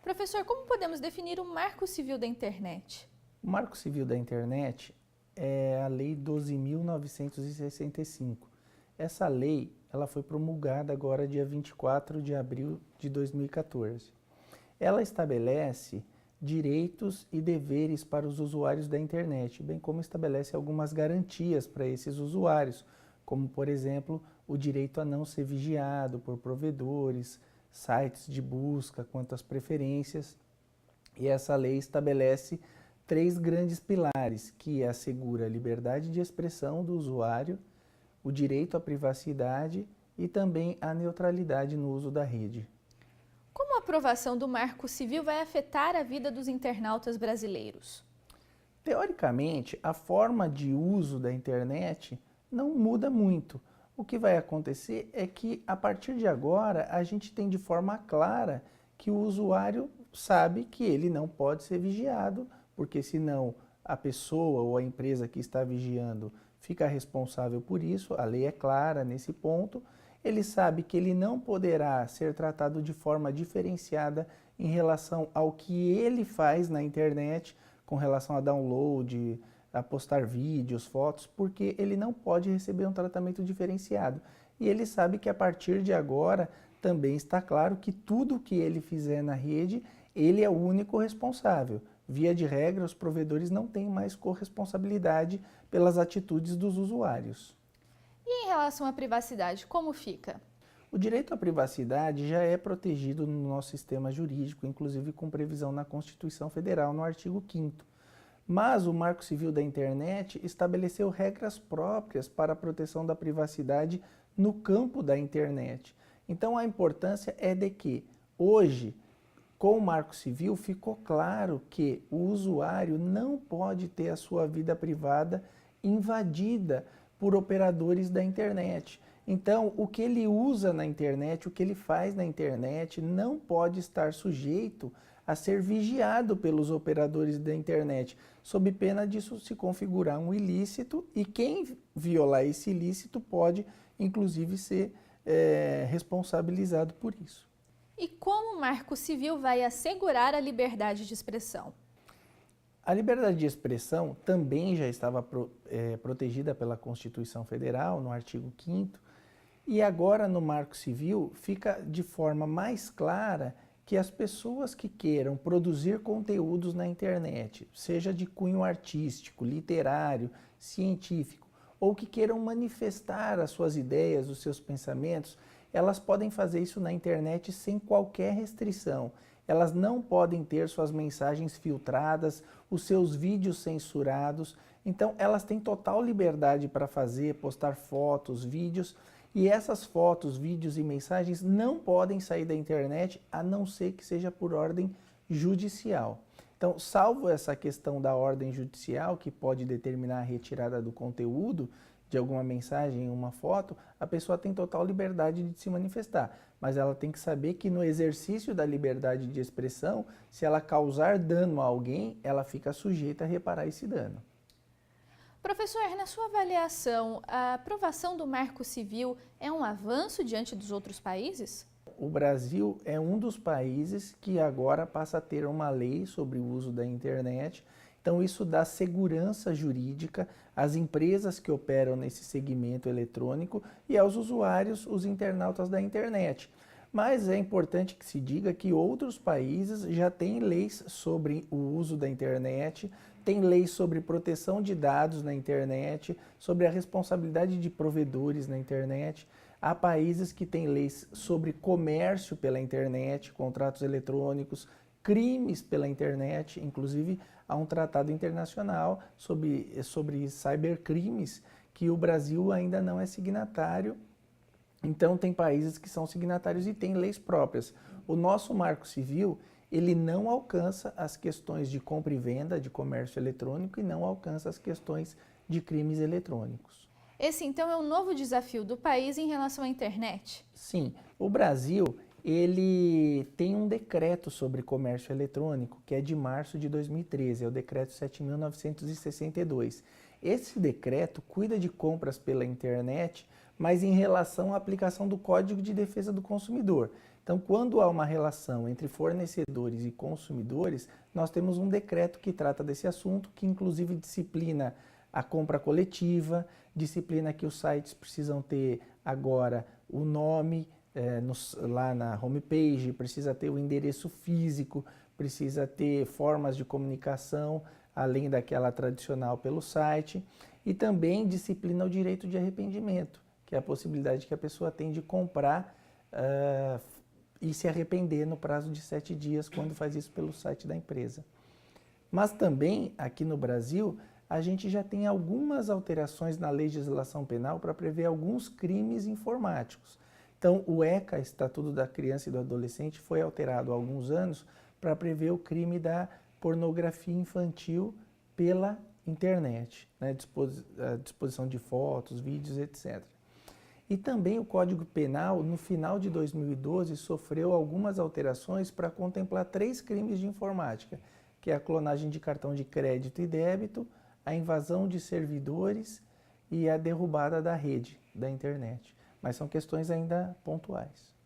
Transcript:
Professor, como podemos definir o Marco Civil da Internet? O Marco Civil da Internet é a Lei 12.965. Essa lei ela foi promulgada agora dia 24 de abril de 2014. Ela estabelece direitos e deveres para os usuários da internet, bem como estabelece algumas garantias para esses usuários, como, por exemplo, o direito a não ser vigiado por provedores, sites de busca, quanto às preferências. E essa lei estabelece três grandes pilares, que assegura a liberdade de expressão do usuário, o direito à privacidade e também a neutralidade no uso da rede. Como a aprovação do Marco Civil vai afetar a vida dos internautas brasileiros? Teoricamente, a forma de uso da internet não muda muito. O que vai acontecer é que, a partir de agora, a gente tem de forma clara que o usuário sabe que ele não pode ser vigiado, porque senão a pessoa ou a empresa que está vigiando fica responsável por isso, a lei é clara nesse ponto. Ele sabe que ele não poderá ser tratado de forma diferenciada em relação ao que ele faz na internet, com relação a download, a postar vídeos, fotos, porque ele não pode receber um tratamento diferenciado. E ele sabe que a partir de agora também está claro que tudo que ele fizer na rede, ele é o único responsável. Via de regra, os provedores não têm mais corresponsabilidade pelas atitudes dos usuários. E em relação à privacidade, como fica? O direito à privacidade já é protegido no nosso sistema jurídico, inclusive com previsão na Constituição Federal, no artigo 5º. Mas o Marco Civil da Internet estabeleceu regras próprias para a proteção da privacidade no campo da internet. Então a importância é de que, hoje, com o Marco Civil, ficou claro que o usuário não pode ter a sua vida privada invadida por operadores da internet. Então, o que ele usa na internet, o que ele faz na internet, não pode estar sujeito a ser vigiado pelos operadores da internet, sob pena disso se configurar um ilícito, e quem violar esse ilícito pode, inclusive, ser responsabilizado por isso. E como o Marco Civil vai assegurar a liberdade de expressão? A liberdade de expressão também já estava protegida pela Constituição Federal, no artigo 5º, e agora no Marco Civil fica de forma mais clara que as pessoas que queiram produzir conteúdos na internet, seja de cunho artístico, literário, científico, ou que queiram manifestar as suas ideias, os seus pensamentos, elas podem fazer isso na internet sem qualquer restrição. Elas não podem ter suas mensagens filtradas, os seus vídeos censurados. Então elas têm total liberdade para fazer, postar fotos, vídeos, e essas fotos, vídeos e mensagens não podem sair da internet a não ser que seja por ordem judicial. Então, salvo essa questão da ordem judicial, que pode determinar a retirada do conteúdo de alguma mensagem, uma foto, a pessoa tem total liberdade de se manifestar. Mas ela tem que saber que no exercício da liberdade de expressão, se ela causar dano a alguém, ela fica sujeita a reparar esse dano. Professor, na sua avaliação, a aprovação do Marco Civil é um avanço diante dos outros países? O Brasil é um dos países que agora passa a ter uma lei sobre o uso da internet. Então isso dá segurança jurídica às empresas que operam nesse segmento eletrônico e aos usuários, os internautas da internet. Mas é importante que se diga que outros países já têm leis sobre o uso da internet, têm leis sobre proteção de dados na internet, sobre a responsabilidade de provedores na internet. Há países que têm leis sobre comércio pela internet, contratos eletrônicos, crimes pela internet, inclusive há um tratado internacional sobre cybercrimes que o Brasil ainda não é signatário. Então tem países que são signatários e têm leis próprias. O nosso Marco Civil, ele não alcança as questões de compra e venda, de comércio eletrônico, e não alcança as questões de crimes eletrônicos. Esse então é um novo desafio do país em relação à internet? Sim, o Brasil, ele tem um decreto sobre comércio eletrônico, que é de março de 2013, é o decreto 7.962. Esse decreto cuida de compras pela internet, mas em relação à aplicação do Código de Defesa do Consumidor, Então, quando há uma relação entre fornecedores e consumidores, nós temos um decreto que trata desse assunto, que inclusive disciplina a compra coletiva, disciplina que os sites precisam ter agora o nome lá na homepage, precisa ter o endereço físico, precisa ter formas de comunicação, além daquela tradicional pelo site, e também disciplina o direito de arrependimento, que é a possibilidade que a pessoa tem de comprar e se arrepender no prazo de 7 dias, quando faz isso pelo site da empresa. Mas também, aqui no Brasil, a gente já tem algumas alterações na legislação penal para prever alguns crimes informáticos. Então, o ECA, Estatuto da Criança e do Adolescente, foi alterado há alguns anos para prever o crime da pornografia infantil pela internet, né? Disposição de fotos, vídeos, etc. E também o Código Penal, no final de 2012, sofreu algumas alterações para contemplar 3 crimes de informática, que é a clonagem de cartão de crédito e débito, a invasão de servidores e a derrubada da rede da internet. Mas são questões ainda pontuais.